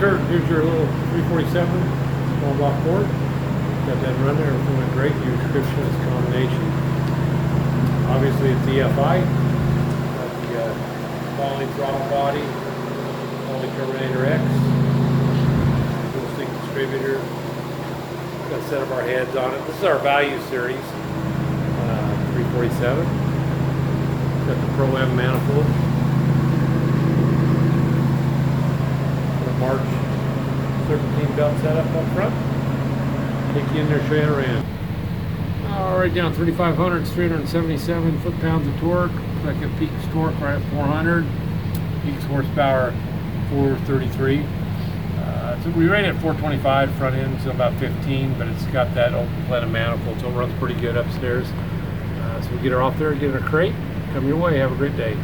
Kirk, here's your little 347 small block Ford. Got that run there, everything went great. Your description is combination. Obviously it's EFI. Got the Holley throttle body, Holley Terminator X, dual stick distributor. Got a set of our heads on it. This is our value series, 347. Got the Pro M manifold. March Serpentine belt setup up front. Take you in there, show you how to ran. Alright, down 3,500, it's 377 foot-pounds of torque. Like a peak torque right at 400. Peak horsepower 433. So we ran at 425 front end, so about 15, but it's got that open planet manifold, so it runs pretty good upstairs. So we get her off there, get in a crate. Come your way, have a great day.